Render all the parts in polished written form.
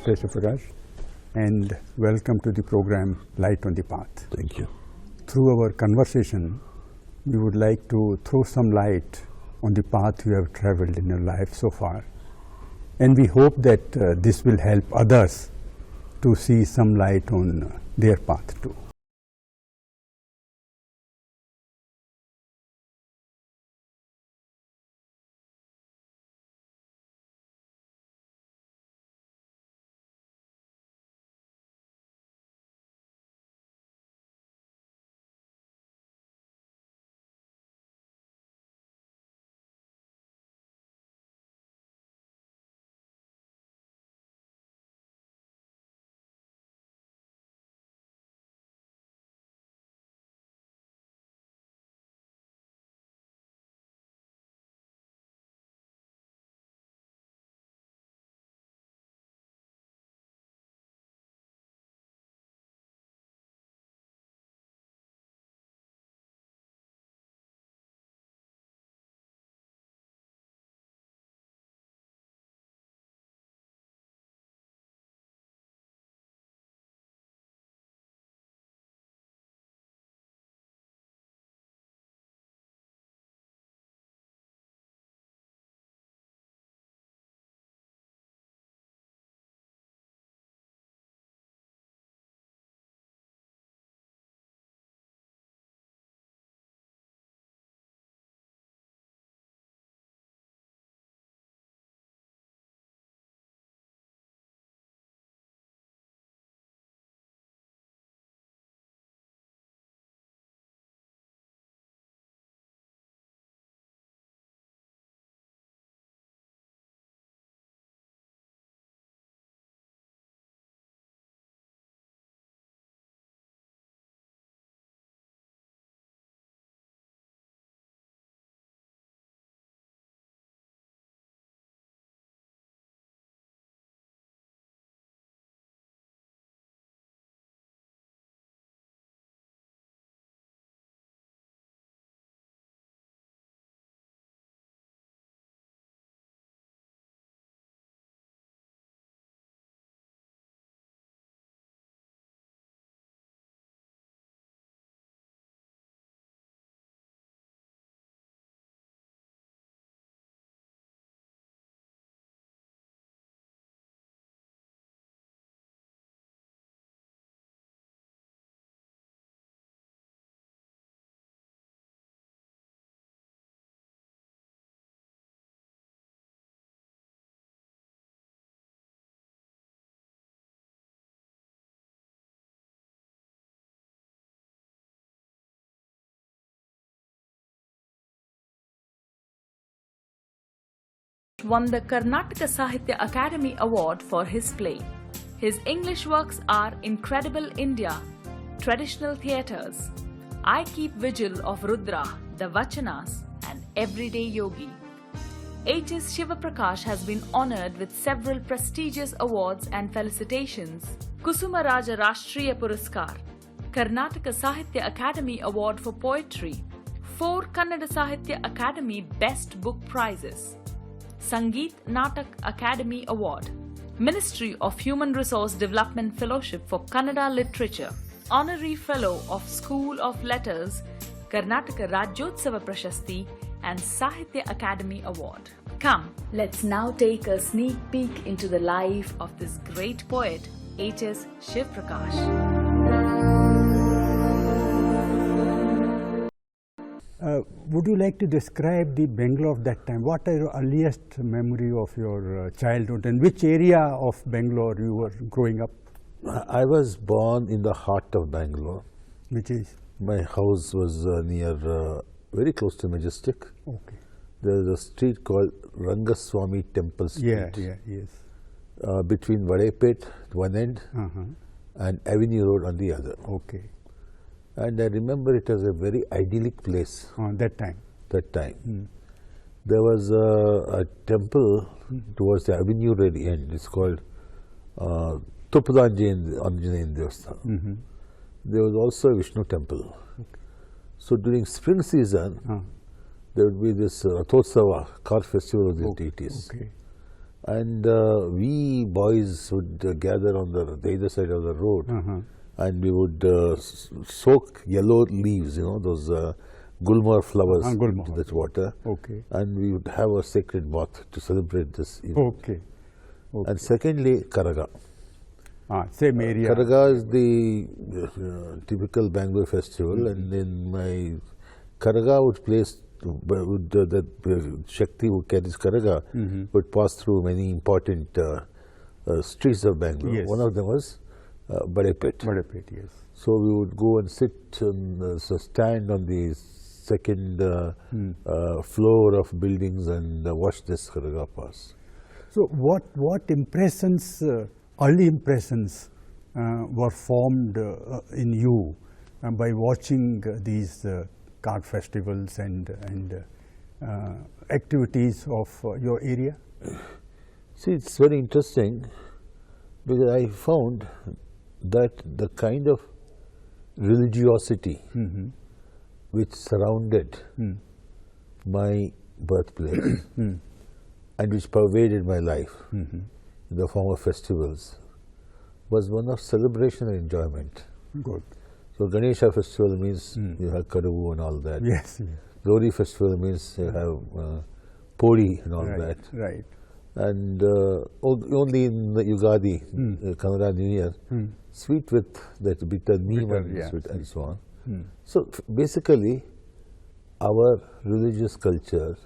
Namaste, Shivaprakash, and welcome to the program Light on the Path. Thank you. Through our conversation, we would like to throw some light on the path you have traveled in your life so far. And we hope that this will help others to see some light on their path too. Won the Karnataka Sahitya Academy Award for his play. His English works are Incredible India, Traditional Theatres, I Keep Vigil of Rudra, The Vachanas, and Everyday Yogi. H.S. Shivaprakash has been honoured with several prestigious awards and felicitations. Kusuma Raja Rashtriya Puraskar, Karnataka Sahitya Academy Award for Poetry, 4 Kannada Sahitya Academy Best Book Prizes, Sangeet Natak Academy Award, Ministry of Human Resource Development Fellowship for Kannada Literature, Honorary Fellow of School of Letters, Karnataka Rajyotsava Prashasti, and Sahitya Academy Award. Come, let's now take a sneak peek into the life of this great poet, H.S. Shivaprakash. Would you like to describe the Bangalore of that time? What are your earliest memory of your childhood, and which area of Bangalore you were growing up? I was born in the heart of Bangalore. Which is? My house was near, very close to Majestic. Okay. There is a street called Rangaswamy Temple Street. Yes. Between Vadepet, one end, and Avenue Road on the other. Okay. And I remember it as a very idyllic place. That time? That time. There was a temple towards the Avenue Road end. It's called Anjaneyan Devasthan. There was also a Vishnu temple. Okay. So during spring season, there would be this Rathotsava, car festival of the deities. Okay. And we boys would gather on the other side of the road, and we would soak yellow leaves, you know, those gulmohar flowers into that water. Okay. And we would have a sacred bath to celebrate this event. Okay. And secondly, Karaga. Same area. Karaga is the typical Bangalore festival, and in my Karaga would place that Shakti who carries Karaga would pass through many important streets of Bangalore. Yes. One of them was Badepet. Badepet, yes. So we would go and sit and stand on the second floor of buildings and watch this Karaga pass. So what impressions, early impressions were formed in you by watching these card festivals and activities of your area? See, it's very interesting because I found that the kind of religiosity which surrounded my birthplace and which pervaded my life in the form of festivals was one of celebration and enjoyment. Good. So Ganesha festival means you have Kadavu and all that. Yes. Gauri festival means you have Podi and all that. Right. And only in the Yugadi, Kannada New Year, sweet with that bitter neem and sweet and so on. So basically, our religious culture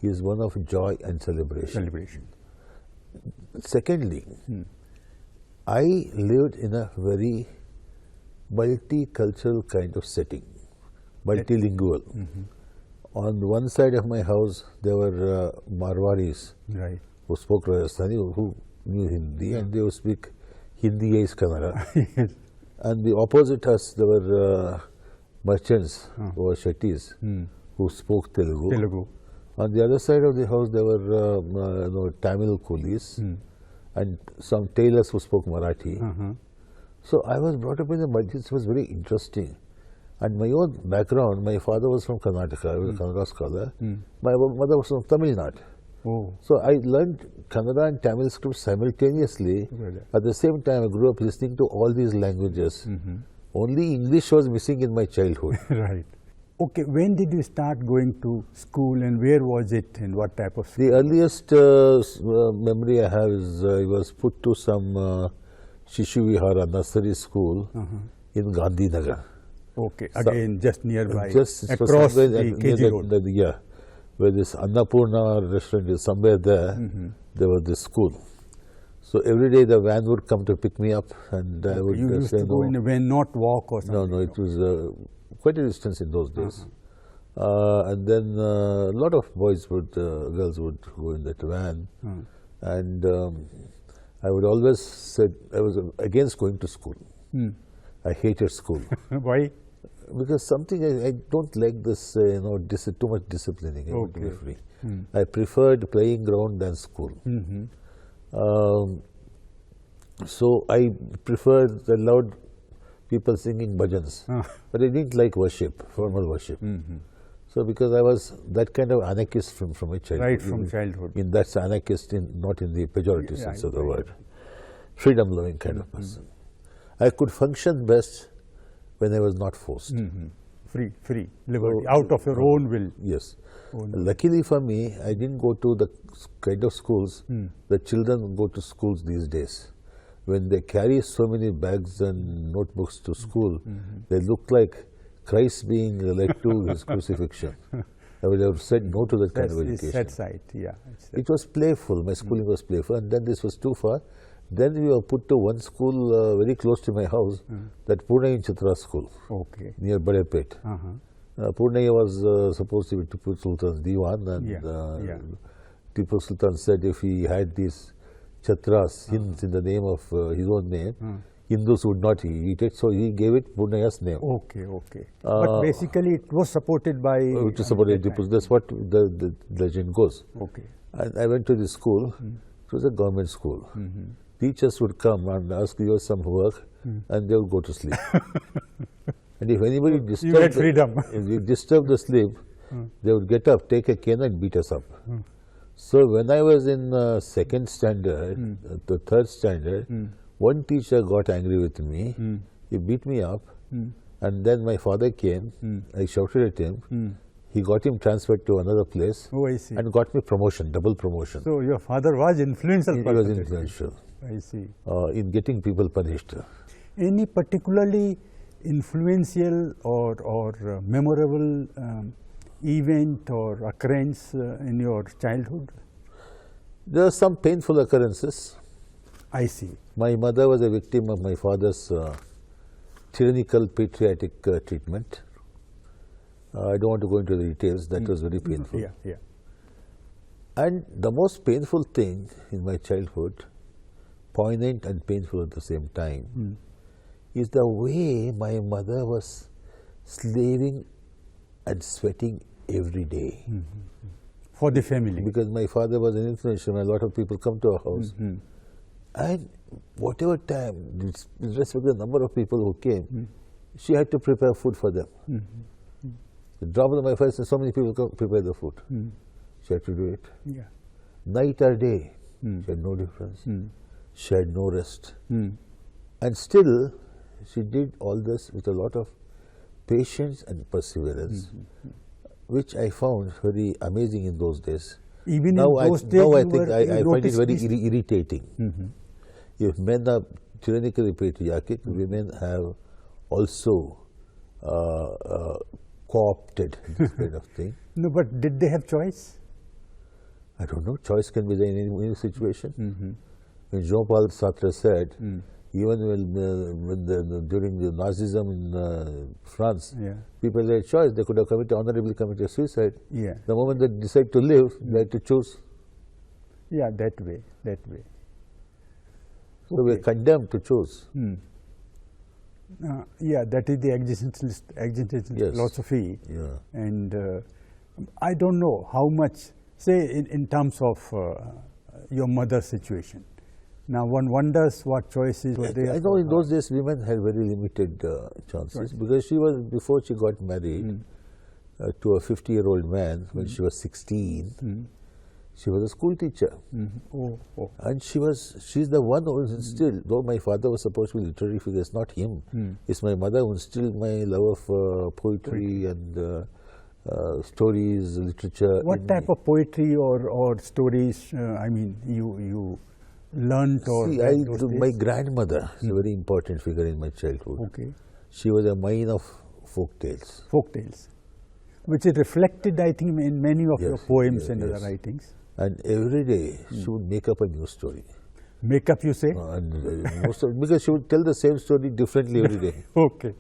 is one of joy and celebration. Secondly, I lived in a very multicultural kind of setting, multilingual. On one side of my house, there were Marwaris who spoke Rajasthani, who knew Hindi, and they would speak Hindi as Kannada. And the opposite us, there were merchants who were Shettis who spoke Telugu. On the other side of the house, there were Tamil coolies and some tailors who spoke Marathi. So I was brought up in the multi. It was very interesting. And my own background, my father was from Karnataka, I was a Kannada scholar. My mother was from Tamil Nadu. So I learned Kannada and Tamil scripts simultaneously. At the same time, I grew up listening to all these languages. Only English was missing in my childhood. Right. Okay, when did you start going to school and where was it and what type of school? The earliest memory I have is I was put to some Shishu Vihara nursery school in Gandhinagar. Okay, again just nearby, just across the KG road. Where this Annapurna restaurant is somewhere there, there was this school. So every day the van would come to pick me up and I would You used to go in a van, not walk or something? No, it was quite a distance in those days. And then a lot of boys would, girls would go in that van. And I would always say I was against going to school. I hated school. Why? Because something I don't like this, too much disciplining. I want to be free. I preferred playing ground than school. So I preferred, allowed people singing bhajans, but I didn't like worship, formal worship. So because I was that kind of anarchist from my childhood. Right, from childhood. In that's anarchist, not in the pejorative sense of the word. Freedom-loving kind of person. I could function best when I was not forced. Free, liberty, out of your own will. Yes. Luckily for me, I didn't go to the kind of schools that children go to schools these days. When they carry so many bags and notebooks to school, they look like Christ being led to his crucifixion. I would have said no to that kind of education. That's side, yeah. It was playful. My schooling was playful, and then this was too far. Then we were put to one school very close to my house, that Pune in Chitra school, near Badepet. Pune was supposed to be Tipu Sultan's diwan, and Tipu Sultan said if he had these Chatras, hints in the name of his own name, Hindus would not eat it, so he gave it Puneya's name. But basically it was supported by... It was supported by Tipu. That's what the legend goes. And I went to the school. It was a government school. Teachers would come and ask you some work, and they would go to sleep. And if anybody disturbed, freedom. If you disturbed the sleep, they would get up, take a cane and beat us up. So when I was in second standard, the third standard, one teacher got angry with me. He beat me up, and then my father came. I shouted at him. He got him transferred to another place. Oh, I see. And got me promotion, double promotion. So your father was influential. He was influential. I see. In getting people punished. Any particularly influential or memorable event or occurrence in your childhood? There are some painful occurrences. I see. My mother was a victim of my father's tyrannical patriotic treatment. I don't want to go into the details. That was very painful. Yeah. And the most painful thing in my childhood, poignant and painful at the same time, is the way my mother was slaving and sweating every day. For the family. Because my father was an influential, a lot of people come to our house. And whatever time, with respect to the number of people who came, she had to prepare food for them. The drop of my face, and so many people come prepare the food. She had to do it. Yeah. Night or day, she had no difference. She had no rest. And still, she did all this with a lot of patience and perseverance, which I found very amazing in those days. Even now in those days, now I think I find it very irritating. If men are tyrannically patriarchic, women have also co-opted this kind of thing. No, but did they have choice? I don't know. Choice can be there in any situation. When Jean-Paul Sartre said, even during the Nazism in France, people had choice. They could have honorably committed suicide. Yeah. The moment they decide to live, they had to choose. Yeah, that way. So we are condemned to choose. Yeah, that is the existentialist philosophy. Yeah. And I don't know how much, say in terms of your mother's situation. Now one wonders what choices were there. I know in those days women had very limited chances, because she was, before she got married to a 50-year-old man when she was 16, she was a school teacher. And she's the one who instilled, though my father was supposed to be a literary figure, it's not him. It's my mother who instilled my love of poetry and stories, literature. What type of poetry or stories, I mean, you learnt or see, my grandmother is a very important figure in my childhood. Okay. She was a mine of folk tales. Folk tales, which is reflected, I think, in many of your poems and other writings. And every day she would make up a new story. Make up, you say? Because she would tell the same story differently every day. Okay.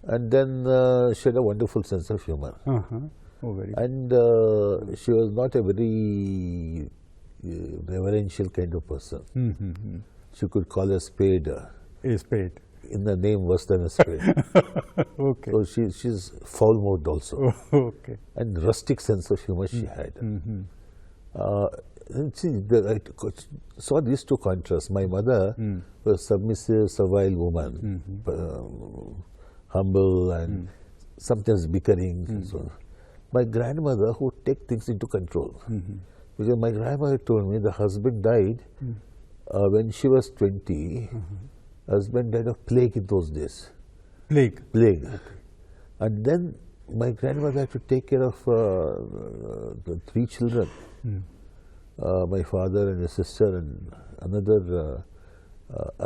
And then she had a wonderful sense of humor. Oh, very good. And she was not a very reverential kind of person. She could call a spade A spade. in the name worse than a spade. Okay. So she's foul-mouthed also. Okay. And rustic sense of humor she had. And see, I saw these two contrasts. My mother was a submissive, servile woman, humble and sometimes bickering. And so on. My grandmother who would take things into control. Because my grandmother told me the husband died when she was 20. Husband died of plague in those days. Plague. Okay. And then my grandmother had to take care of the 3 children. My father and a sister and another.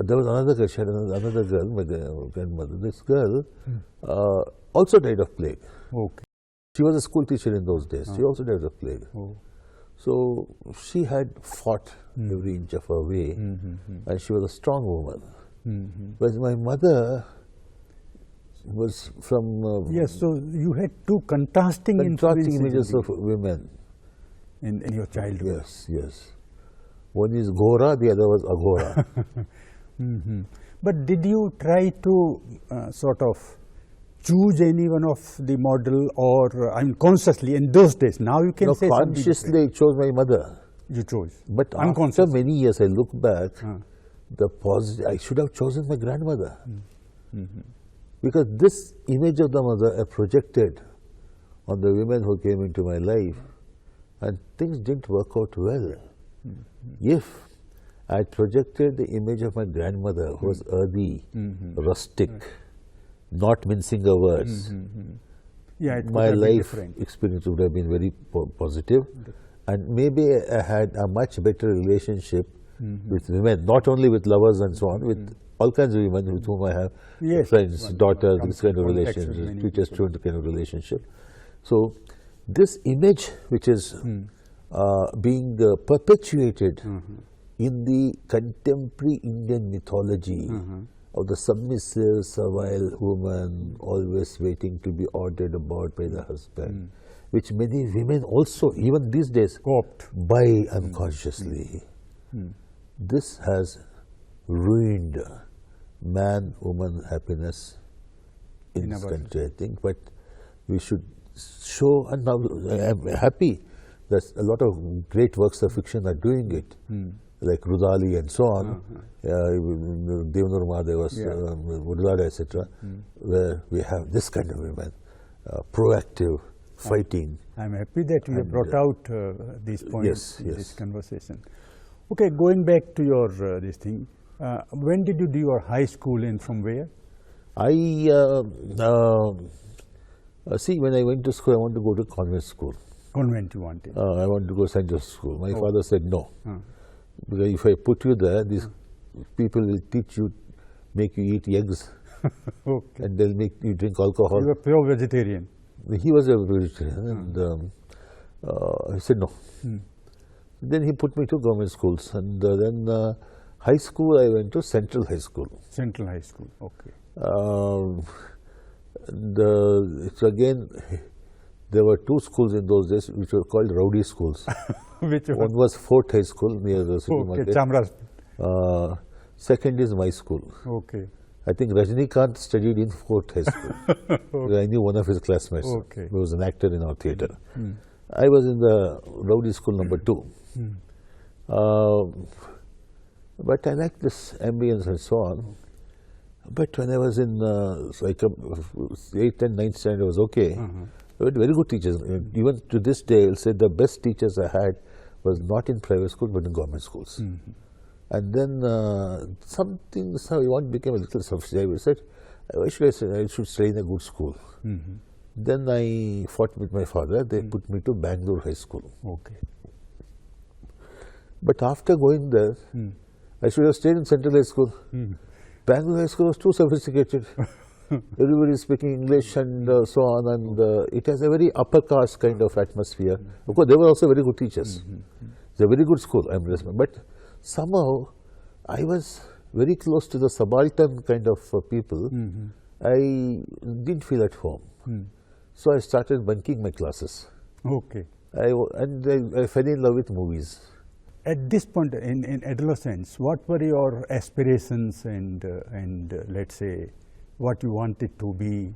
There was another girl. She had another girl. My grandmother. This girl also died of plague. Okay. She was a school teacher in those days. She also died of plague. So she had fought every inch of her way, and she was a strong woman. But my mother was from yes, so you had two contrasting images of women in your childhood. Yes. One is Ghora, the other was Aghora. But did you try to sort of choose any one of the model, or I mean consciously in those days? Now you can say consciously I chose my mother. You chose, but after many years I look back. I should have chosen my grandmother, because this image of the mother I projected on the women who came into my life and things didn't work out well. If I projected the image of my grandmother, who was earthy, rustic, not mincing her words, Yeah, it could my have been life different. experience would have been very positive, and maybe I had a much better relationship with women, not only with lovers and so on, with all kinds of women with whom I have Yes, friends, one daughters, comes this kind of in contact with relationship, many teacher people. student kind of relationship. So this image which is being perpetuated in the contemporary Indian mythology of the submissive, servile woman, always waiting to be ordered about by the husband, which many women also, even these days, Co-opt. buy unconsciously. This has ruined man-woman happiness in In this our country, I think. But we should show, and now I am happy that a lot of great works of fiction are doing it, like Rudali and so on, Devanur Mahadevas, Rudali, etc., where we have this kind of women, proactive, fighting. I'm happy that you have brought out these points in yes. this conversation. Okay, going back to your this thing, when did you do your high school and from where? I see, when I went to school, I wanted to go to convent school. Convent you wanted. I wanted to go to St. Joseph's school. My father said no, because if I put you there, these people will teach you, make you eat eggs, Okay. and they'll make you drink alcohol. You were pure vegetarian. He was a vegetarian, and I said no. Then he put me to government schools, and then high school I went to Central High School. Central High School, okay. It's again, there were two schools in those days which were called rowdy schools. Which One was Fort High School near the city Okay, market. Chamraj. Second is my school. Okay. I think Rajinikanth studied in Fort High School. I knew one of his classmates. Okay. He was an actor in our theatre. I was in the rowdy school number 2. But I liked this ambience and so on. But when I was in like 8th and 9th standard, I was okay. I had very good teachers. Even to this day, I will say the best teachers I had was not in private school but in government schools. And then something, so I became a little selfish. I said, why should I say I should stay in a good school? Then I fought with my father. They put me to Bangalore High School. Okay. But after going there, I should have stayed in Central High School. Bangalore High School was too sophisticated. Everybody is speaking English and so on, and it has a very upper caste kind of atmosphere. Of course, they were also very good teachers. It's a very good school, but somehow I was very close to the subaltern kind of people. I didn't feel at home. So I started bunking my classes. Okay. I fell in love with movies. At this point in adolescence, what were your aspirations and let's say what you wanted to be?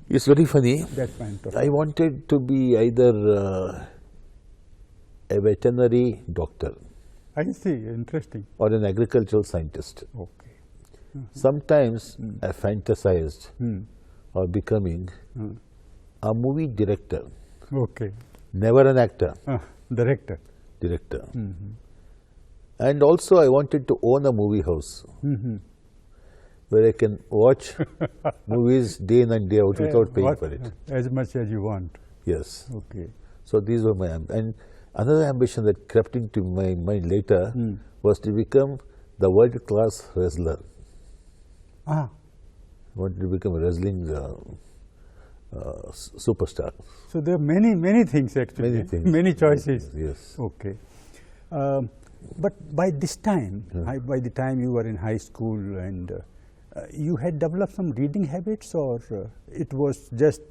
It's very funny. That point of I wanted to be either a veterinary doctor I see, interesting. or an agricultural scientist. Okay. Sometimes I fantasized of becoming a movie director, Okay. never an actor, Director. director. And also I wanted to own a movie house where I can watch movies day in and day out without paying for it. As much as you want. Yes. Okay. So these were my and another ambition that crept into my mind later was to become the world-class wrestler. Ah, I wanted to become a wrestling superstar. so there are many things actually. Many things. Many choices. Yes. Okay. But by this time, by the time you were in high school and you had developed some reading habits or it was just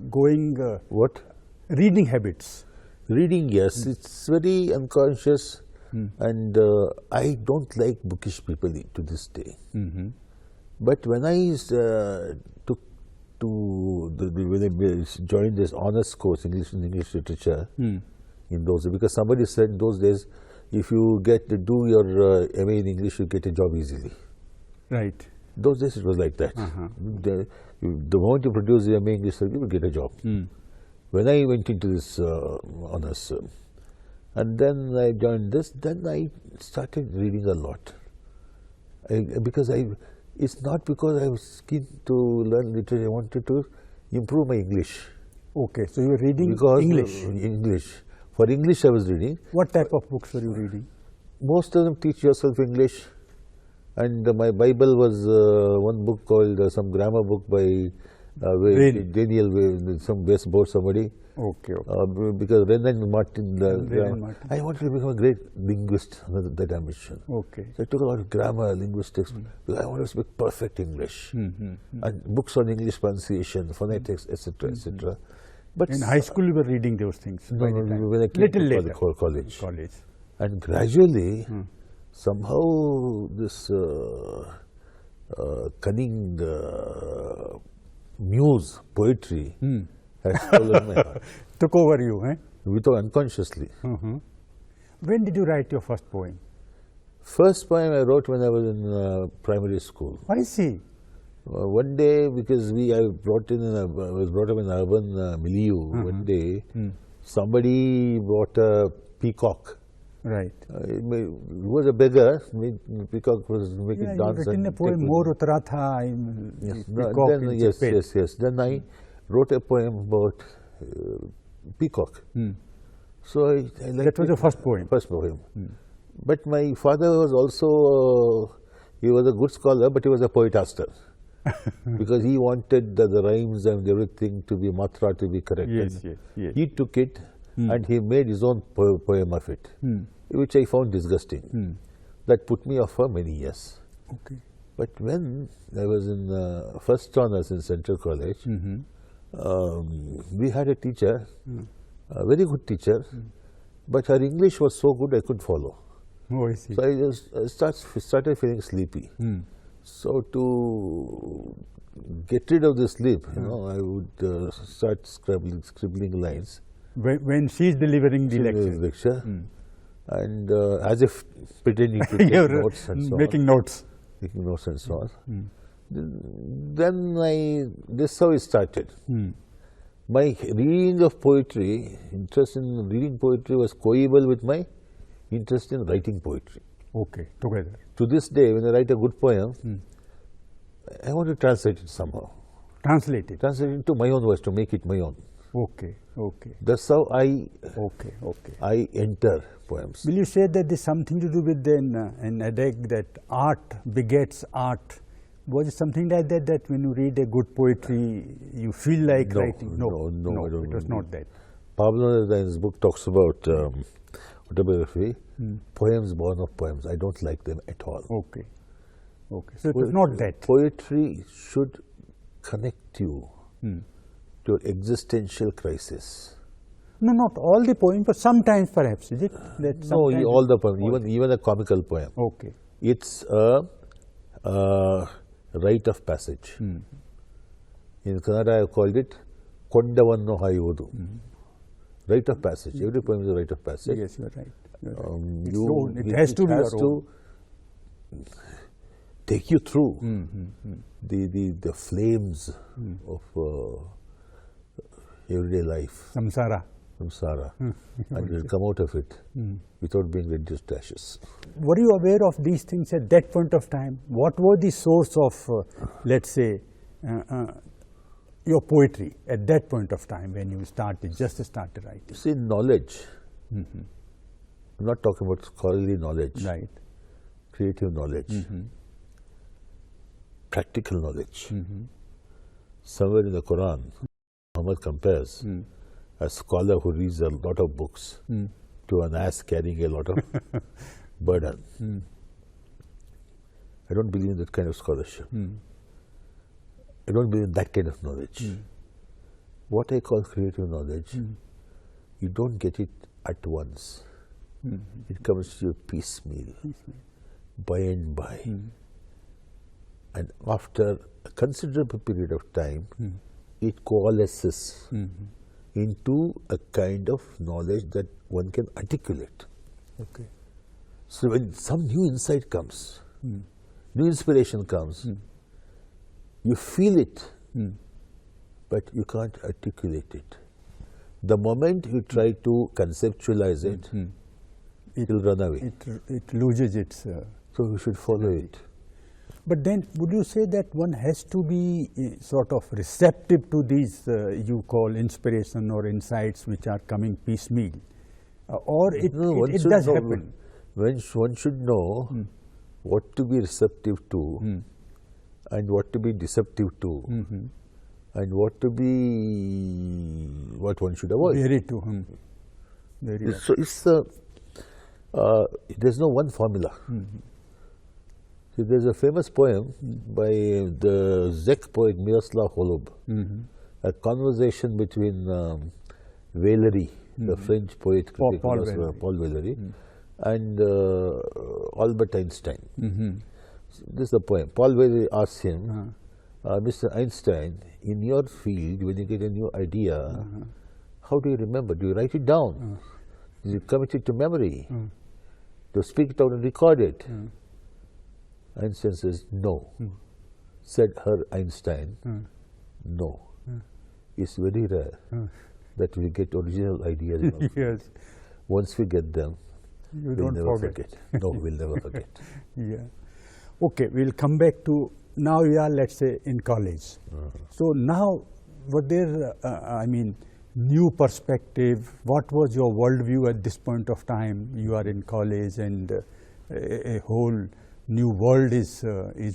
going... What? reading habits. Reading, yes. It's very unconscious and I don't like bookish people to this day. But when I took to when I joined this honors course, English and English literature, in those days, because somebody said in those days, if you get to do your MA in English, you get a job easily. Right. Those days it was like that. The moment you produce your MA English, you will get a job. when I went into this honours, and then I joined this, then I started reading a lot. It's not because I was keen to learn literature, I wanted to improve my English. Okay, so you were reading English. English. For English I was reading. What type of books were you reading? Most of them teach yourself English. And my Bible was one book called some grammar book by Daniel, some base about somebody. Okay. Because Ren and Martin, Martin. I wanted to become a great linguist, that ambition. Okay. So I took a lot of grammar, linguistics, because I wanted to speak perfect English. And books on English pronunciation, phonetics, etc., etc. But in high school you were reading those things? No, when I came to college. And gradually, somehow this cunning muse, poetry, has stolen my heart. Took over you, eh? Without unconsciously. When did you write your first poem? First poem I wrote when I was in primary school. I see. One day, because I was brought up in an urban milieu, one day somebody brought a peacock. Right. He was a beggar. Peacock was making dance. You written a poem, Mor Utara Tha. Yes. Then I wrote a poem about peacock. So I liked that was your first poem? First poem. But my father was also, he was a good scholar, but he was a poetaster. Because he wanted the rhymes and everything to be matra, to be correct. Yes. He took it and he made his own poem of it, which I found disgusting. That put me off for many years. Okay. But when I was in first honours in Central College, we had a teacher, a very good teacher, but her English was so good I couldn't follow. Oh, I see. So I just started feeling sleepy. So to get rid of the sleep, I would start scribbling lines. When she is delivering the lecture. And as if pretending to take notes and so on. Making notes. Making notes and so on. Then this is how it started. My reading of poetry, interest in reading poetry was coeval with my interest in writing poetry. Okay, together. To this day, when I write a good poem, I want to translate it somehow. Translate it? Translate it into my own words, to make it my own. Okay. That's how I enter poems. Will you say that there's something to do with an adage that art begets art? Was it something like that when you read a good poetry, you feel like writing? No, I don't. It was not that. Pablo in his book talks about autobiography, poems born of poems. I don't like them at all. Okay. So it was not that. Poetry should connect you to your existential crisis. No, not all the poems, but sometimes perhaps, is it? That no, all the poems, even a comical poem. Okay. It's a rite of passage. In Kannada, I called it Kondavanno Hayudu. Rite of passage. Every poem is a rite of passage. Yes, you're right. It has to take you through the flames of everyday life. Samsara. And you'll come out of it without being reduced to ashes. Were you aware of these things at that point of time? What was the source of, let's say, your poetry at that point of time when you just started writing? See, knowledge. I'm not talking about scholarly knowledge. Right. Creative knowledge. Practical knowledge. Somewhere in the Quran, Muhammad compares a scholar who reads a lot of books to an ass carrying a lot of burden. I don't believe in that kind of scholarship. I don't believe in that kind of knowledge. What I call creative knowledge, you don't get it at once. It comes to you piecemeal, by and by. And after a considerable period of time, it coalesces into a kind of knowledge that one can articulate. Okay. So when some new insight comes, new inspiration comes, you feel it, but you can't articulate it. The moment you try to conceptualize it, it will run away. It loses its... So we should follow it. But then would you say that one has to be sort of receptive to these you call inspiration or insights which are coming piecemeal? Or it does happen? One should know what to be receptive to and what to be deceptive to and what one should avoid. Very true. Very So there's no one formula. See, there's a famous poem by the Czech poet Miroslav Holub, a conversation between Valéry, the French poet critic Paul Valéry, and Albert Einstein. This is the poem. Paul Valéry asks him, Mr. Einstein, in your field, when you get a new idea, how do you remember? Do you write it down? Do you commit it to memory? Do you speak it out and record it? Einstein says, no. Said her Einstein, no. It's very rare that we get original ideas. Yes. Once we get them, we'll never forget. No, we'll never forget. Yeah. Okay, we'll come back to, now you are, let's say, in college. So now, were there, new perspective? What was your worldview at this point of time? You are in college and a whole new world is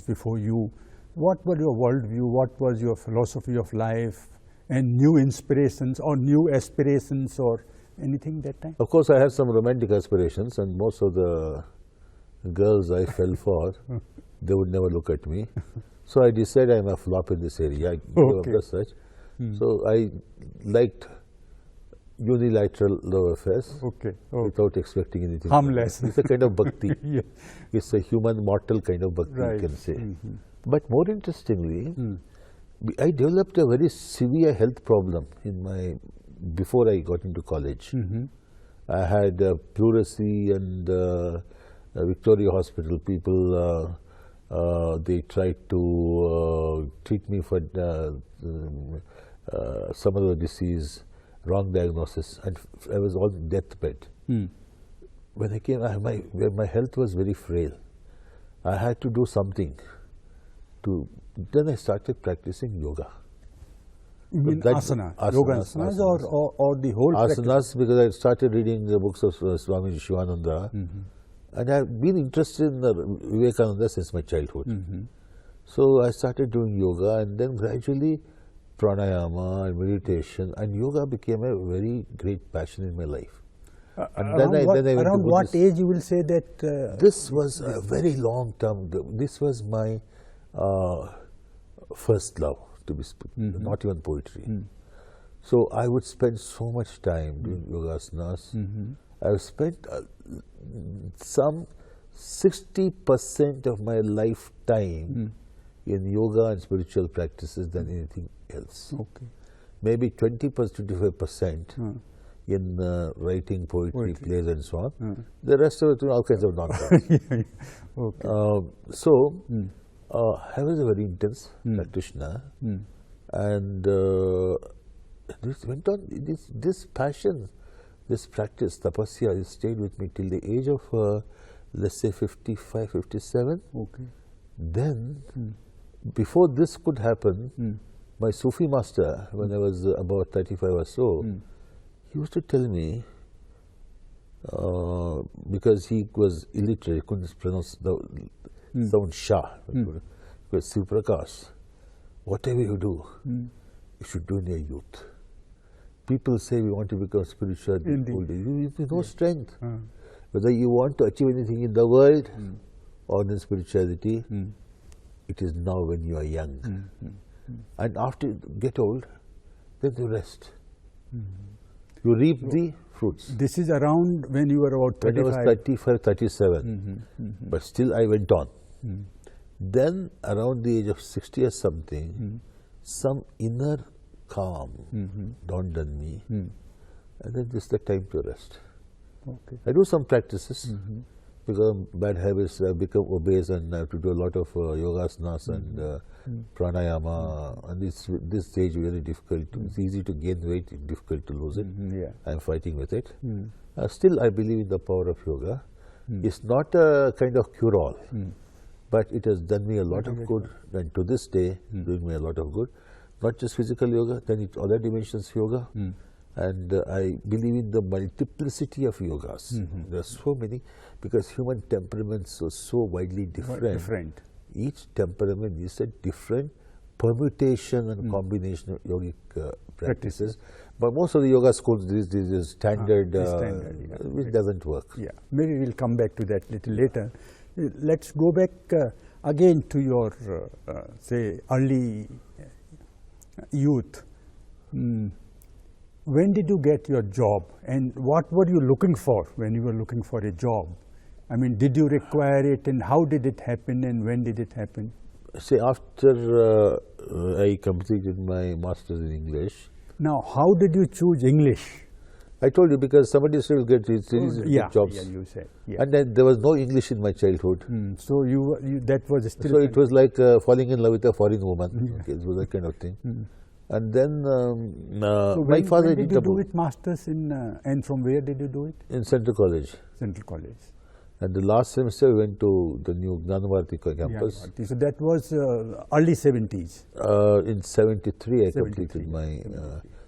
before you. What were your worldview? What was your philosophy of life? And new inspirations or new aspirations or anything that time? Of course, I had some romantic aspirations, and most of the girls I fell for, they would never look at me. So I decided I'm a flop in this area. I gave up the search. So I liked unilateral love affairs without expecting anything. Harmless. It's a kind of bhakti. It's a human mortal kind of bhakti, you can say. But more interestingly, I developed a very severe health problem before I got into college. I had pleurisy, and Victoria Hospital people, they tried to treat me for some other disease, wrong diagnosis, and I was on deathbed. When I came, my health was very frail. I had to do something. Then I started practicing yoga. You mean asana? Yoga asanas or the whole asanas practice? Because I started reading the books of Swami Shivananda, and I have been interested in Vivekananda since my childhood. So I started doing yoga, and then gradually pranayama and meditation, and yoga became a very great passion in my life. And around what age you will say that? This was a very long term. This was my first love, to be speaking, not even poetry. So I would spend so much time doing yogasanas. I've spent some 60% of my lifetime in yoga and spiritual practices than anything else. Maybe 20%, 25% in writing poetry, plays and so on. The rest of it, all kinds of nonsense. I was a very intense practitioner, and this went on. This passion, this practice, tapasya, it stayed with me till the age of, let's say, 55, 57. Then, before this could happen, my Sufi master, when I was about 35 or so, he used to tell me, because he was illiterate, he couldn't pronounce the sound Shah, because Shivaprakash, whatever you do, you should do in your youth. People say we want to become spiritual in old age. You have no strength. Whether you want to achieve anything in the world or in spirituality, it is now when you are young. And after you get old, then you rest. You reap the fruits. This is around when you were about 35? When I was 35, 37. But still I went on. Then around the age of 60 or something, some inner calm dawned on me. And then this is the time to rest. I do some practices. because of bad habits, I've become obese and I have to do a lot of yogasanas and pranayama. And this stage very difficult. It's easy to gain weight, difficult to lose it. I'm fighting with it. Still, I believe in the power of yoga. It's not a kind of cure-all, but it has done me a lot of good, and to this day, doing me a lot of good. Not just physical yoga, then it's other dimensions yoga. And I believe in the multiplicity of yogas. There are so many, because human temperaments are so widely different. Each temperament is a different permutation and combination of yogic practices. But most of the yoga schools, this is standard, which doesn't work. Yeah, maybe we'll come back to that little later. Let's go back again to your, say, early youth. When did you get your job, and what were you looking for when you were looking for a job? I mean, did you require it, and how did it happen, and when did it happen? See, after I completed my master's in English. Now, how did you choose English? I told you, because somebody still gets jobs. Yeah, you said. Yeah. And then there was no English in my childhood. So that was still. So it was like falling in love with a foreign woman. Okay, it was that kind of thing. And then so my father when did you do it, masters in, and from where did you do it? In Central College. Central College. And the last semester I went to the new Gnanavarti campus. Yeah, so that was early 70s. In 73 I completed my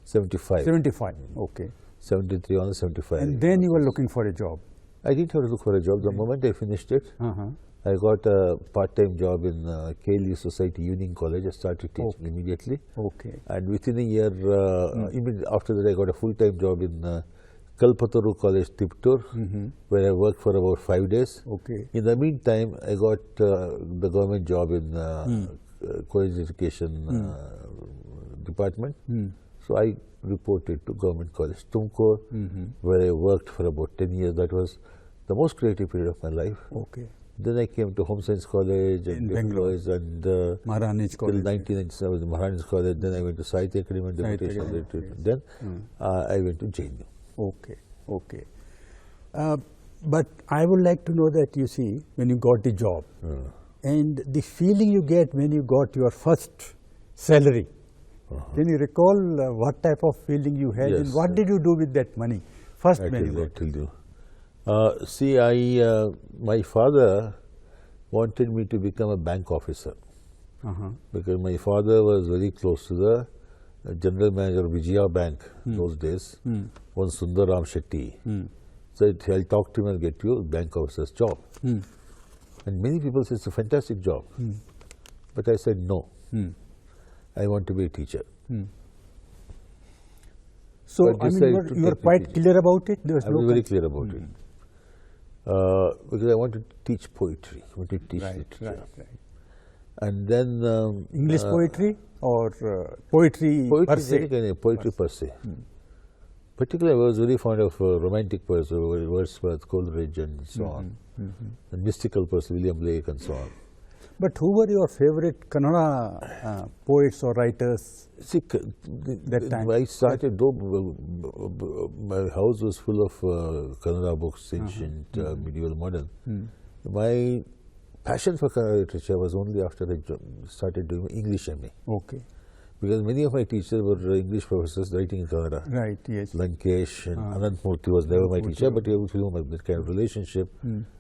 75. 75, okay. 73 on 75. And then you were looking for a job. I didn't have to look for a job. The moment I finished it, I got a part-time job in KLU Society Union College. I started teaching immediately. Okay. And within a year, immediately after that, I got a full-time job in Kalpataru College, Tiptur, where I worked for about 5 days. Okay. In the meantime, I got the government job in college education department. So I reported to Government College, Tumkur, where I worked for about 10 years. That was the most creative period of my life. Okay. Then I came to Home Science College and Bangalore and Maharani's College. Till 1997, I was in Maharani's College. Then I went to Sahitya Academy and Deputation. Then I went to JNU. Okay, okay. But I would like to know that, you see, when you got the job, and the feeling you get when you got your first salary. Can you recall what type of feeling you had, and what did you do with that money first when you got it? I tell you. See, my father wanted me to become a bank officer because my father was very close to the general manager of Vijaya Bank those days, one Sundaram Shetty. So I'll talk to him and get you a bank officer's job. And many people say it's a fantastic job. But I said no. I want to be a teacher. So I mean, you were quite clear about it? I was very clear about it. Because I want to teach poetry. I want to teach literature. Right. And then English poetry or poetry per se? Poetry per se. Particularly, I was very fond of romantic poets, Wordsworth, Coleridge, and so on. And mystical poets, William Blake, and so on. But who were your favorite Kannada poets or writers? See, that time? I started, though my house was full of Kannada books, ancient, medieval, modern. My passion for Kannada literature was only after I started doing English MA. Okay. Because many of my teachers were English professors writing in Kannada. Right, yes. Lankesh and Anantmurthy was never my teacher, but with whom I had that kind of relationship,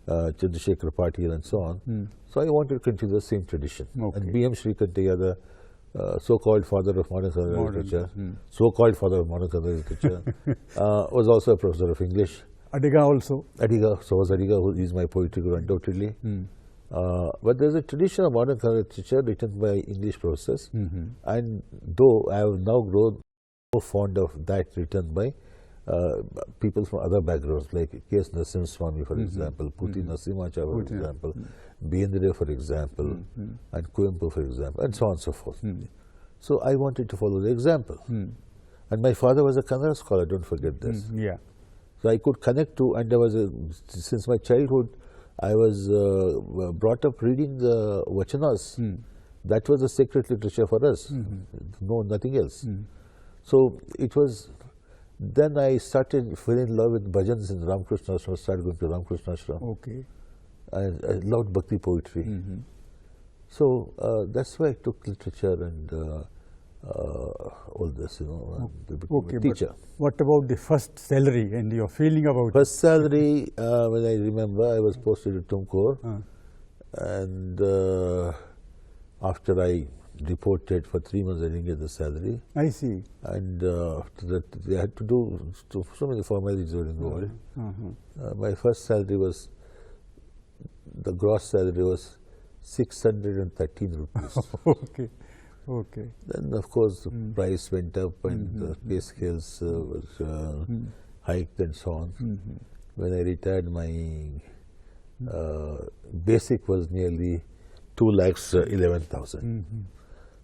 Chandrasekhar Patil and so on. So I wanted to continue the same tradition. Okay. And B.M. Shrikantaya, the so-called father of modern Kannada literature, so-called father of modern Kannada literature, was also a professor of English. Adiga also. Adiga, so was Adiga, who is my poetry guru undoubtedly. But there is a tradition of modern Kannada literature written by English professors, and though I have now grown more fond of that written by people from other backgrounds, like K.S. Narasimha Swami, for example, Puthi Narasimhacha, for example, Bendre, for example, and Kuvempu, for example, and so on and so forth. So I wanted to follow the example. And my father was a Kannada scholar, don't forget this. Yeah. So I could connect to, and there was since my childhood, I was brought up reading the Vachanas. That was the sacred literature for us. No, nothing else. So it was, then I started falling in love with bhajans in Ramakrishna Ashram, started going to Ramakrishna Ashram. Okay. I loved Bhakti poetry. So that's why I took literature and all this, you know, and became a teacher. What about the first salary and your feeling about First salary, when I remember, I was posted to Tumkur, and after I reported for 3 months, I didn't get the salary. I see. And after that, they had to do so many formalities were involved. My first salary was, the gross salary was 613 rupees. Okay. Okay. Then, of course, the price went up and the pay scales was hiked and so on. When I retired, my basic was nearly 2,11,000.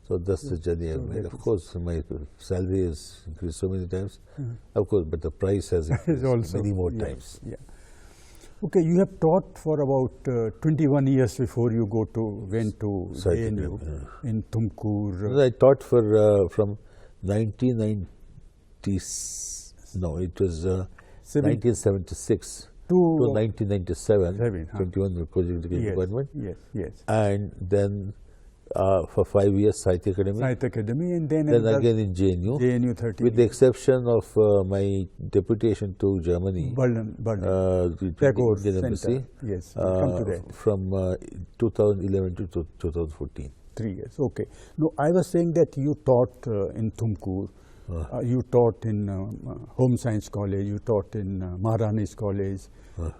So that's the journey I've made. Of course, my salary has increased so many times. Of course, but the price has increased also, many more times. Yeah. Okay, you have taught for about 21 years before you went to ANU in Tumkur. I taught for from 1990. No, it was 1976 to 1997. 21 project department. Yes, yes. And then for 5 years, Sahitya Academy. Sahitya Academy, and then again in JNU. JNU 30. With the exception of my deputation to Germany. Berlin. Tagore Embassy. Yes, we'll come to that. From 2011 to 2014. 3 years, okay. No, I was saying that you taught in Tumkur. You taught in Home Science College, you taught in Maharani's College,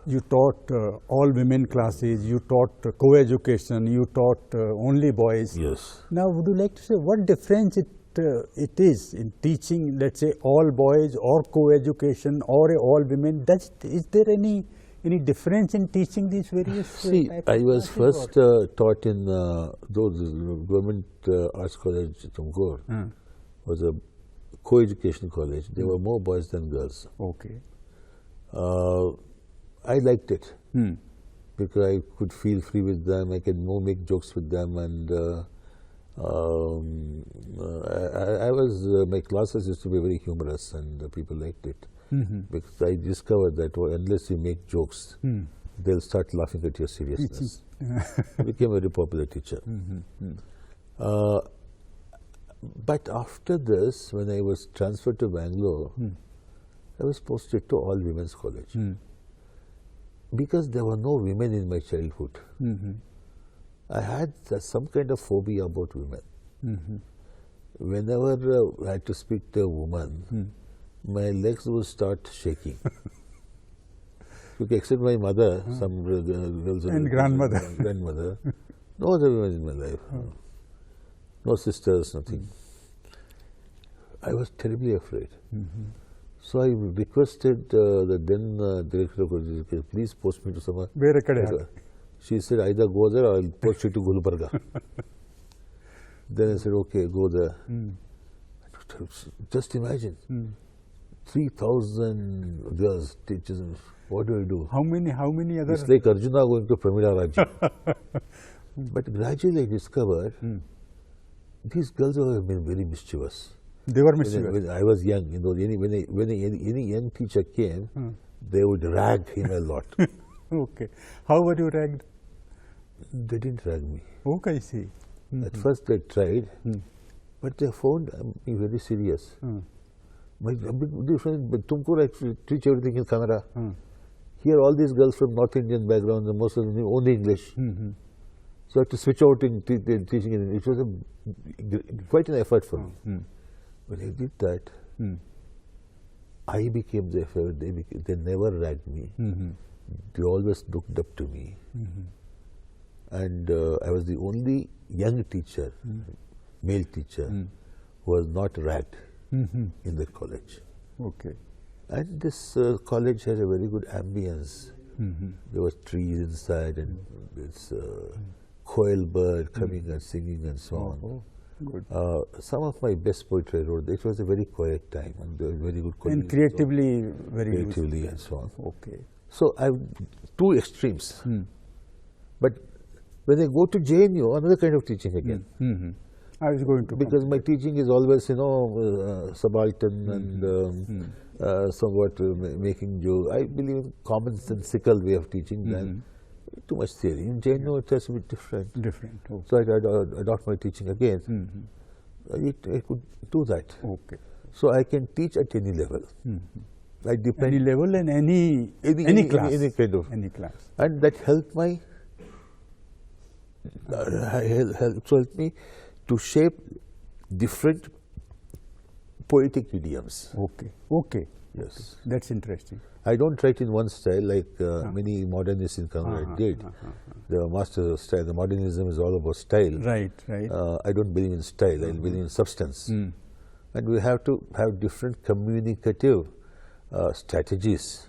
you taught all women classes, you taught co-education, you taught only boys. Yes. Now, would you like to say what difference it is in teaching, let's say, all boys or co-education or all women? Is there any difference in teaching these various See, I was first taught in those Government Arts College, Tumkur. Was a co-education college. There were more boys than girls. Okay. I liked it because I could feel free with them. I could make jokes with them, and my classes used to be very humorous, and people liked it. Because I discovered that unless you make jokes, they'll start laughing at your seriousness. I became a very popular teacher. But after this, when I was transferred to Bangalore, I was posted to all women's college. Because there were no women in my childhood. I had some kind of phobia about women. Whenever I had to speak to a woman, my legs would start shaking. Except my mother, some girls and grandmother, no other women in my life. No sisters, nothing. I was terribly afraid. So I requested the then director of education, please post me to somewhere. She said, either go there or I'll post you to Gulbarga. Then I said, okay, go there. Just imagine, 3,000 girls, teachers, what do I do? How many other? It's like Arjuna going to Pramila Rajya. But gradually I discovered these girls have been very mischievous. They were mischievous. When I was young, when any young teacher came, they would rag him a lot. Okay. How were you ragged? They didn't rag me. Okay, I see. At first they tried, but they found me very serious. My big difference, but Tumkur actually teach everything in Kannada. Here all these girls from North Indian background, most of them only English. So I had to switch out in teaching in English. It was quite an effort for me. When I did that, I became their favorite. They never ragged me. They always looked up to me. And I was the only young teacher, male teacher, who was not ragged in the college. Okay. And this college had a very good ambience. There were trees inside, and this quail bird coming and singing and so on. Good. Some of my best poetry I wrote. It was a very quiet time, and very good colleagues. And creatively, very creatively and so on. Okay. So I have two extremes. But when I go to JNU, another kind of teaching again. I was going to because my teaching is always, subaltern and somewhat making jokes. I believe in commonsensical way of teaching than too much theory. In Jain, it has to be different. Different. Okay. So I adopt my teaching again. I could do that. Okay. So I can teach at any level. I depend Any level and any class. Any kind of. Any class. And that helped helped me to shape different poetic idioms. Okay. Okay. Yes. That's interesting. I don't write in one style like many modernists in Kannada did. They were masters of style. The modernism is all about style. Right, right. I don't believe in style. I believe in substance. And we have to have different communicative strategies.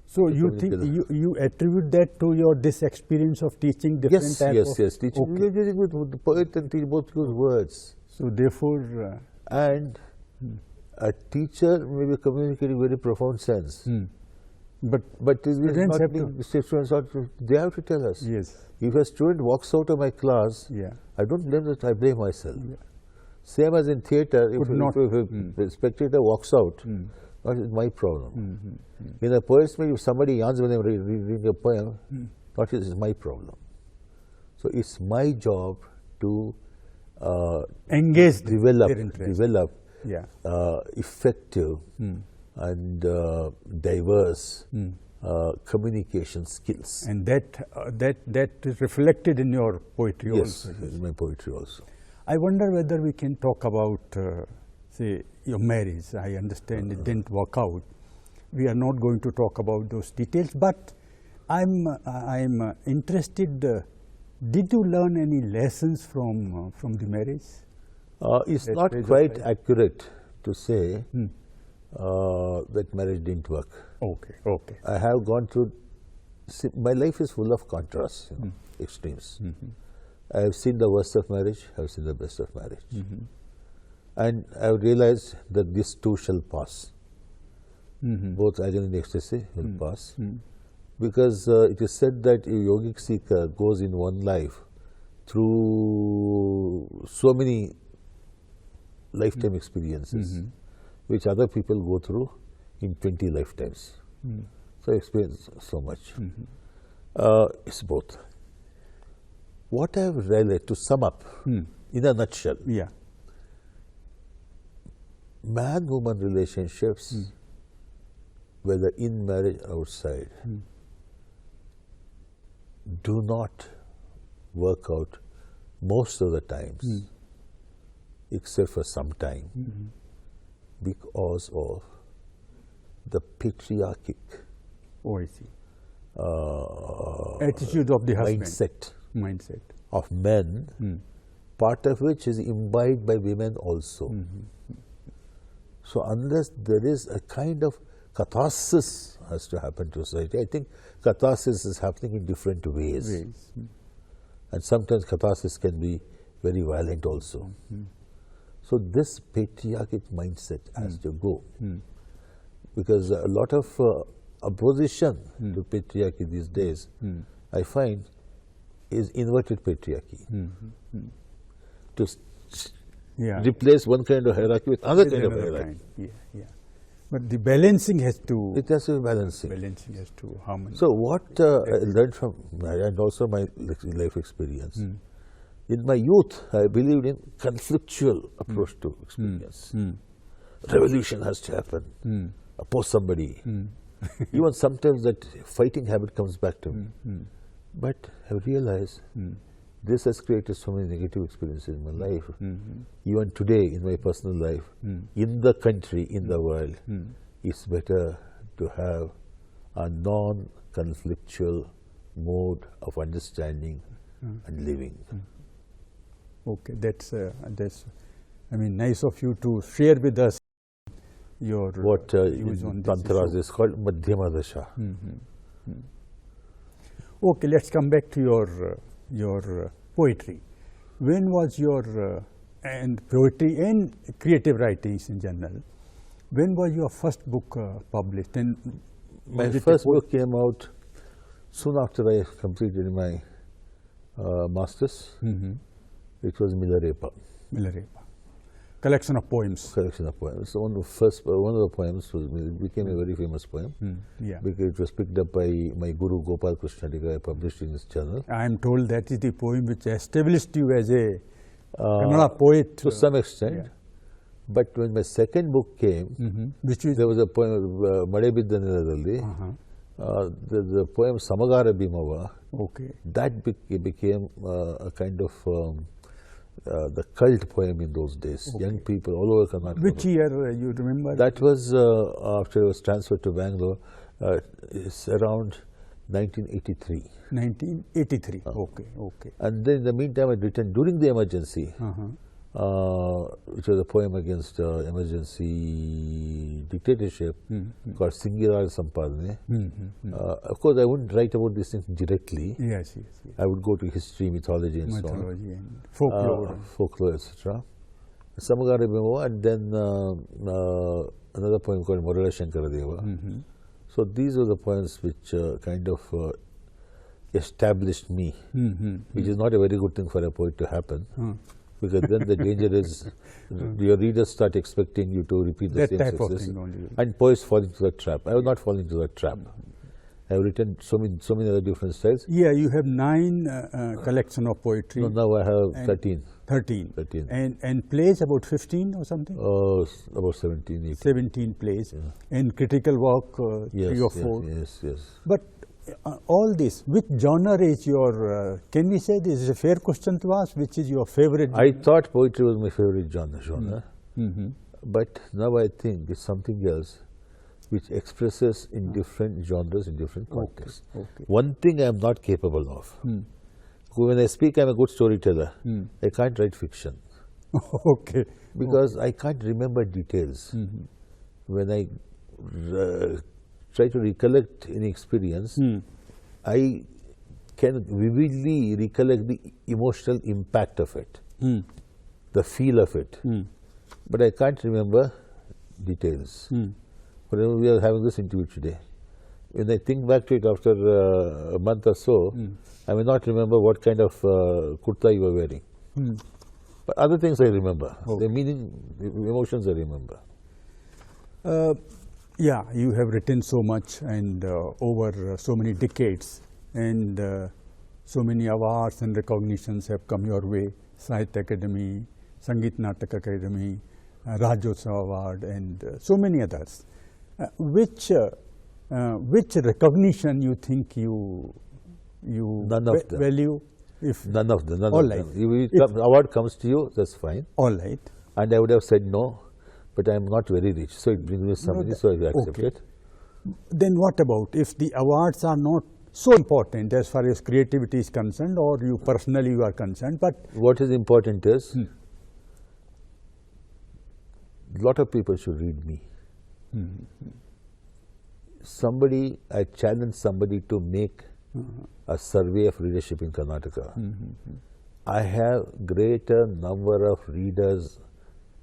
So you think you attribute that to this experience of teaching different type of... Yes. Teaching with the poet and teach both use words. So therefore... and a teacher may be communicating very profound sense. But students have to, they have to tell us. Yes. If a student walks out of my class, I don't blame that, I blame myself. Same as in theatre, if a spectator walks out, that is my problem. In a poet's meeting, if somebody yarns when I'm reading a poem, that is my problem. So it's my job to engage, develop effective and diverse communication skills. And that is reflected in your poetry also. Yes, in my poetry also. I wonder whether we can talk about, say, your marriage. I understand it didn't work out. We are not going to talk about those details, but I'm interested. Did you learn any lessons from the marriage? It's not quite accurate to say that marriage didn't work. Okay, okay. I have gone through, my life is full of contrasts, extremes. I have seen the worst of marriage, I have seen the best of marriage. And I have realized that this too shall pass. Both agony and ecstasy will pass. Because it is said that a yogic seeker goes in one life through so many lifetime experiences, which other people go through in 20 lifetimes. So I experience so much. It's both. What I have realized, to sum up, in a nutshell, man-woman relationships, whether in marriage or outside, do not work out most of the times, except for some time, because of the patriarchic attitude of the husband. Mindset of men, part of which is imbibed by women also. So unless there is a kind of catharsis has to happen to society, I think catharsis is happening in different ways. And sometimes catharsis can be very violent also. So this patriarchic mindset has to go. Because a lot of opposition to patriarchy these days, I find, is inverted patriarchy. To replace one kind of hierarchy with another kind of hierarchy. But the balancing has to... It has to be balancing. Balancing has to harmony. So what I learned from marriage and also my life experience, in my youth I believed in conflictual approach to experience. Revolution has to happen. Oppose somebody. Even sometimes that fighting habit comes back to me. But I realized this has created so many negative experiences in my life. Even today in my personal life, in the country, in the world, it's better to have a non-conflictual mode of understanding and living. Okay, that's I mean, nice of you to share with us your what views on this Tantras issue. is called Madhyama Dasha. Okay, let's come back to your poetry. When was your and poetry and creative writings in general? When was your first book published? And my first book came out soon after I completed my masters. It was Milarepa. Milarepa. collection of poems. Collection of poems. So one of the poems became a very famous poem because it was picked up by my guru Gopal Krishna Diga, published in his journal. I am told that is the poem which established you as a Kannada poet. To some extent. But when my second book came, there was a poem, Made Bidda Neladalli, the poem Samagara Bhimava, that became a kind of the cult poem in those days. Young people all over Karnataka. Which year you remember? That was after I was transferred to Bangalore. It's around 1983. 1983. Okay. And then in the meantime, I'd written during the emergency, which was a poem against emergency dictatorship called Singirar Sampadane. Of course, I wouldn't write about these things directly. Yes. I would go to history, mythology, and so on. And folklore. Folklore, etc. Samagara Bhimava, and then another poem called Murala Shankaradeva. So these were the poems which kind of established me, which is not a very good thing for a poet to happen. Because then the danger is your readers start expecting you to repeat the same success, and poets fall into that trap. I will not fall into that trap. I have written so many other different styles. Yeah, you have 9 collection of poetry. No, now I have 13. 13. 13. And plays about 15 or something? About 17, 18. 17 plays. And critical work, 3 or 4. Yes. But all this, which genre is your, can we say this is a fair question to ask, which is your favorite? I thought poetry was my favorite genre. But now I think it's something else which expresses in different genres, in different contexts. One thing I am not capable of. When I speak, I am a good storyteller. I can't write fiction. Because I can't remember details. When I try to recollect any experience, I can vividly recollect the emotional impact of it, the feel of it. But I can't remember details. For example, we are having this interview today. When I think back to it after a month or so, I may not remember what kind of kurta you were wearing. But other things I remember. The meaning, emotions I remember. Yeah, you have written so much and over so many decades, and so many awards and recognitions have come your way. Sahitya Academy, Sangeet Natak Academy, Rajyotsav Award, and so many others. Which recognition you think you value? If none of them. All right. If award comes to you, that's fine. All right. And I would have said no, but I am not very rich, so it brings me some money, so I accept it. Then what about if the awards are not so important as far as creativity is concerned, or you personally you are concerned, but what is important is a lot of people should read me. I challenge somebody to make a survey of readership in Karnataka. I have greater number of readers,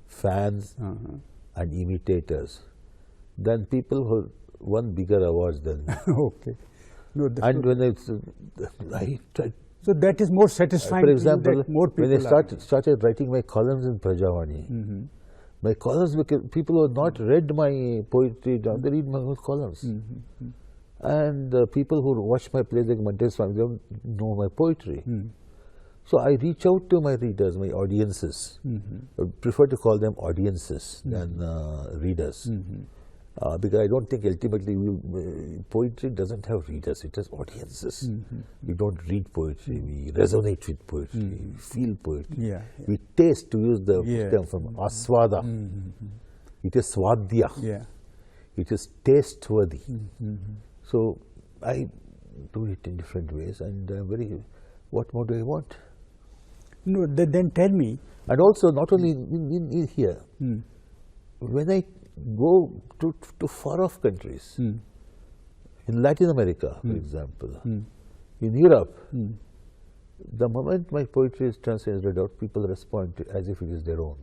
fans and imitators than people who won bigger awards than me. No, and when I tried, so that is more satisfying. For example, to you that more people when I started writing my columns in Prajavani, my columns, because people who have not read my poetry, they read my columns. And people who watch my plays like Montes Swami, they don't know my poetry. So I reach out to my readers, my audiences. I prefer to call them audiences than readers. Because I don't think ultimately poetry doesn't have readers, it has audiences. We don't read poetry, we resonate with poetry, we feel poetry. We taste, to use the term from Aswada. It is Swadhya. It is taste-worthy. So I do it in different ways, and what more do I want? No, then tell me. And also, not only in here, when I go to far-off countries, in Latin America, for example, in Europe, the moment my poetry is translated out, people respond to it as if it is their own.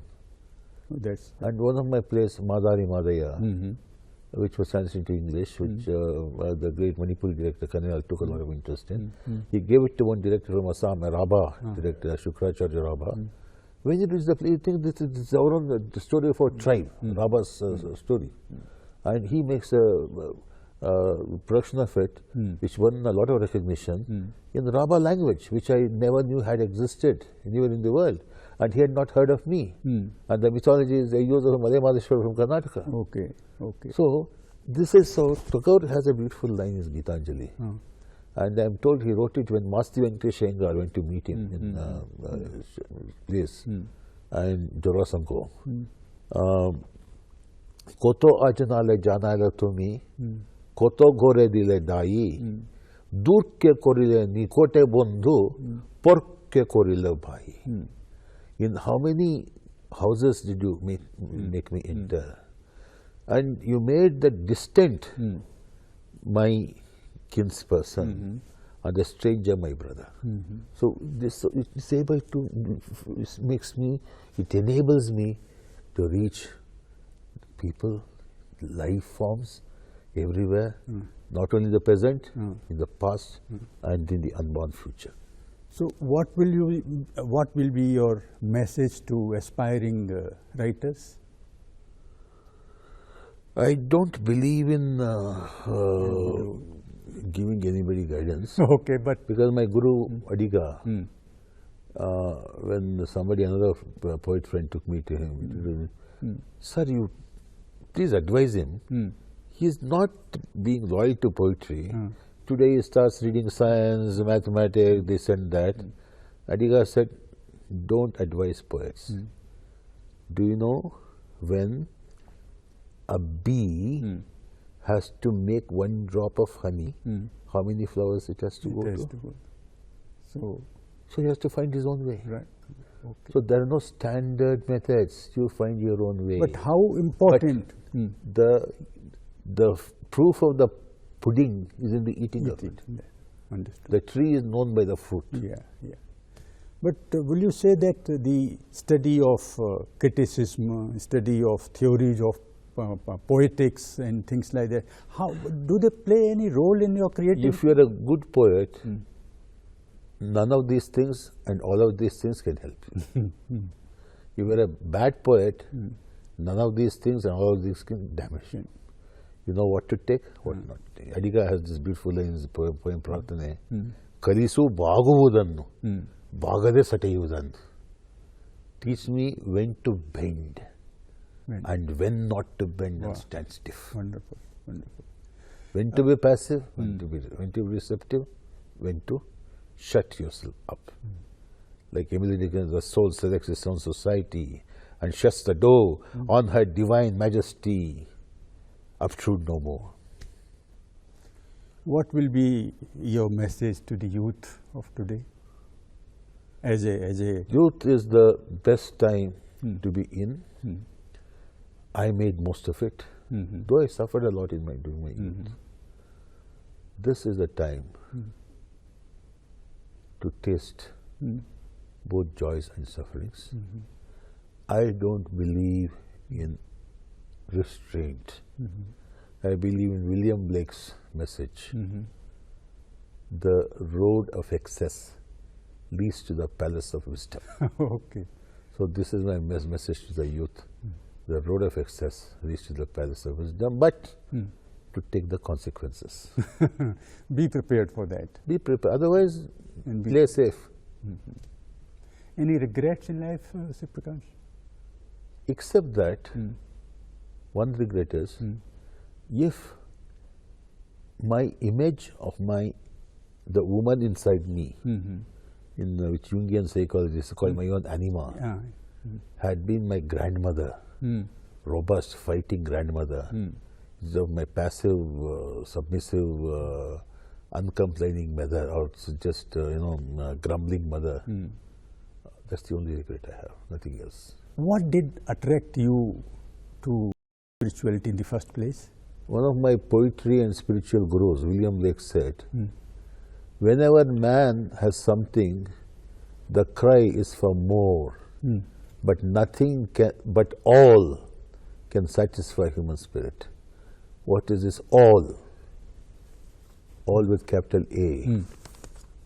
And one of my plays, Madari Madaya, which was translated into English, which the great Manipuri director Kannada took a lot of interest in. He gave it to one director from Assam, a Rabha director, Shukracharya Rabha. When you read the play, you think this is our own the story of our tribe, Raba's story. And he makes a production of it, which won a lot of recognition in the Raba language, which I never knew had existed anywhere in the world. And he had not heard of me. And the mythology is a use of Malay Madheshwar from Karnataka. Okay, okay. So, this is so, Tagore has a beautiful line in his Gitanjali. And I am told he wrote it when Masti Venkatesh Iyengar went to meet him in his place, and Jorasanko. Koto ajanale janale tumi, koto gore dile dai, durke korile nikote bondhu, porke korile bhai. In how many houses did you make me enter? And you made the distant my kinsperson and the stranger my brother. So this is able to, it makes me, it enables me to reach people, life forms everywhere, not only the present, in the past and in the unborn future. So what will be your message to aspiring writers? I don't believe in giving anybody guidance. Okay, but because my guru Adiga, when another poet friend took me to him, sir, you please advise him. He is not being loyal to poetry. Today he starts reading science, mathematics, this and that. Adiga said, don't advise poets. Do you know when a bee has to make one drop of honey, how many flowers it has to go to? So he has to find his own way. Right. Okay. So there are no standard methods. You find your own way. But how important? But the proof of the pudding is in the eating of it. Yeah. Understood. The tree is known by the fruit. Yeah, yeah. But will you say that the study of criticism, study of theories of poetics and things like that, how do they play any role in your creativity? If you are a good poet, none of these things and all of these things can help you. If you are a bad poet, none of these things and all of these can damage you. You know what to take, what not to take. Adiga has this beautiful line in his poem Prarthane, Kalisu baguvudannu, bagade satayudannu. Teach me when to bend. And when not to bend and stand stiff. Wonderful, wonderful. When to be passive, when to be receptive, when to shut yourself up. Like Emily Dickinson, the soul selects its own society and shuts the door on her divine majesty. Obtrude no more. What will be your message to the youth of today? As a youth is the best time to be in. I made most of it, though I suffered a lot during my youth. This is the time to taste both joys and sufferings. I don't believe in restraint. I believe in William Blake's message. The road of excess leads to the palace of wisdom. Okay. So this is my message to the youth. The road of excess leads to the palace of wisdom, but to take the consequences. Be prepared for that. Be prepared. Otherwise, play safe. Any regrets in life, Shivaprakash? Except that, one regret is, if my image of the woman inside me, in which Jungian psychologists call my own anima, had been my grandmother, robust, fighting grandmother, of my passive, submissive, uncomplaining mother, or just grumbling mother. That's the only regret I have, nothing else. What did attract you to spirituality in the first place? One of my poetry and spiritual gurus, William Blake, said, whenever man has something, the cry is for more, but nothing can, but all can satisfy human spirit. What is this all? All with capital A.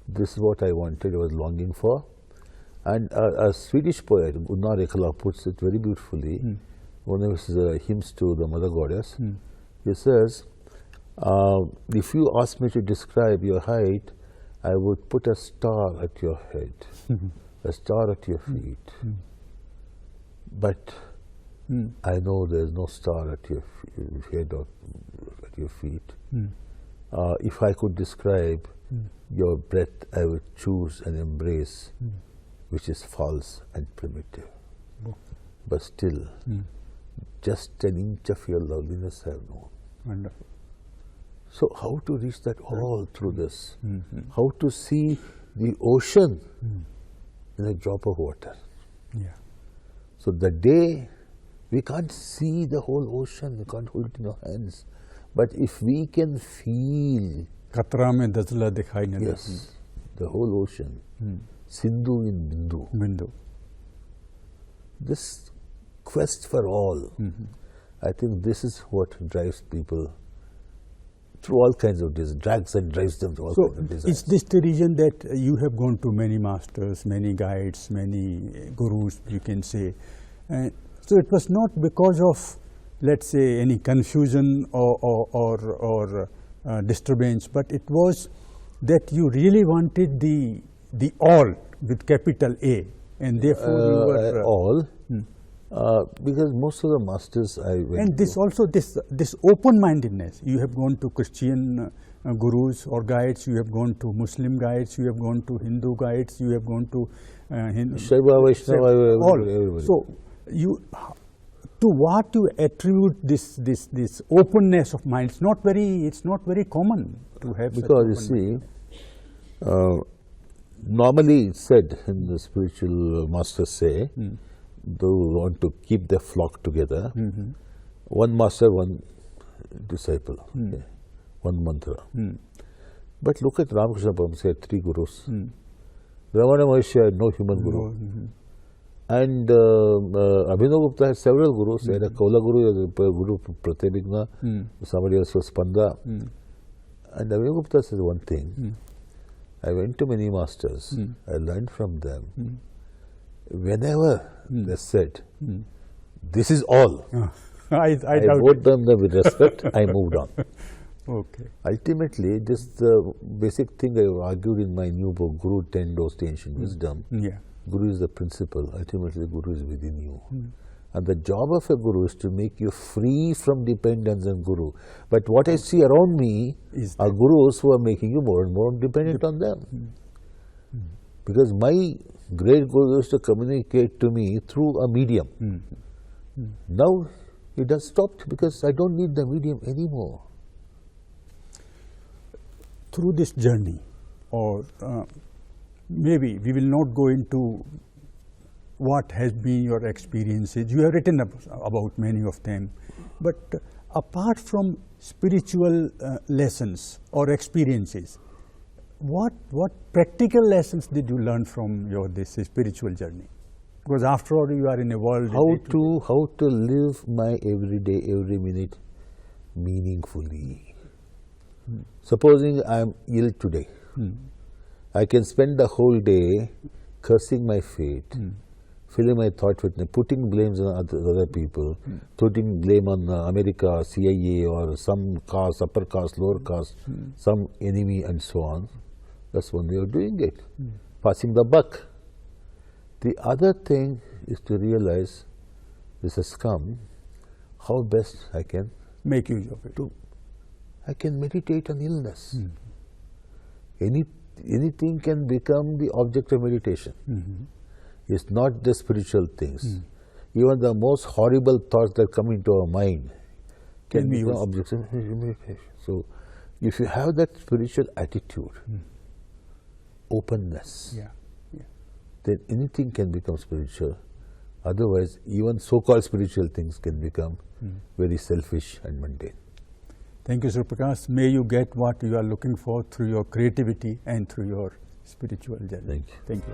This is what I wanted, I was longing for, And a Swedish poet, Gunnar Ekala, puts it very beautifully. One of his hymns to the Mother Goddess. He says, if you ask me to describe your height, I would put a star at your head, a star at your feet. But I know there's no star at your head or at your feet. If I could describe your breath, I would choose an embrace which is false and primitive. But still, just an inch of your loveliness I have known. Wonderful. So how to reach that all through this? How to see the ocean in a drop of water? Yeah. So the day we can't see the whole ocean, we can't hold it in our hands. But if we can feel, Katra mein dazla dikhai na yes, the whole ocean, Sindhu in Bindu, Bindu. this quest for all, I think this is what drives people through all kinds of desires, drags and drives them to all kinds of desires. Is this the reason that you have gone to many masters, many guides, many gurus, you can say? So it was not because of, let's say, any confusion or disturbance, but it was that you really wanted the all with capital A, and therefore you were all. Because most of the masters I went and this to, also this open-mindedness. You have gone to Christian gurus or guides, you have gone to Muslim guides, you have gone to Hindu guides, you have gone to Shiva, Vaishnava, all. everybody. So you, to what you attribute this openness of mind? It's not very common to have. Because you see, normally it's said, in the spiritual masters say, they want to keep their flock together. One master, one disciple, okay, one mantra. But look at Ramakrishna Paramahansa, he had 3 gurus. Ramana Maharshi had no human guru. And Abhinav Gupta had several gurus. He had a Kaula guru, a guru Pratyabhigna, somebody else was Spanda. And Abhinav Gupta said one thing, I went to many masters, I learned from them. Whenever they said, this is all, I wrote them with respect, I moved on. Okay. Ultimately, this is the basic thing I argued in my new book, Guru 10 Doors to Ancient Wisdom. Yeah. Guru is the principle, ultimately Guru is within you. And the job of a Guru is to make you free from dependence on Guru. But what I see around me are Gurus who are making you more and more dependent on them. Because my great Guru used to communicate to me through a medium. Now it has stopped because I don't need the medium anymore. Through this journey, or maybe we will not go into what has been your experiences. You have written about many of them, but apart from spiritual lessons or experiences, what practical lessons did you learn from this spiritual journey? Because after all, you are in a world. How to live my everyday, every minute meaningfully. Supposing I am ill today, I can spend the whole day cursing my fate, filling my thought with putting blames on other people, putting blame on America, CIA, or some caste, upper caste, lower caste, some enemy, and so on. That's one way of doing it, passing the buck. The other thing is to realize this has come, how best I can make use of it. I can meditate on illness. Anything can become the object of meditation. It's not just spiritual things. Even the most horrible thoughts that come into our mind can become objects of meditation. So, if you have that spiritual attitude, openness, then anything can become spiritual. Otherwise, even so-called spiritual things can become very selfish and mundane. Thank you, Shivaprakash. May you get what you are looking for through your creativity and through your spiritual journey. Thank you. Thank you.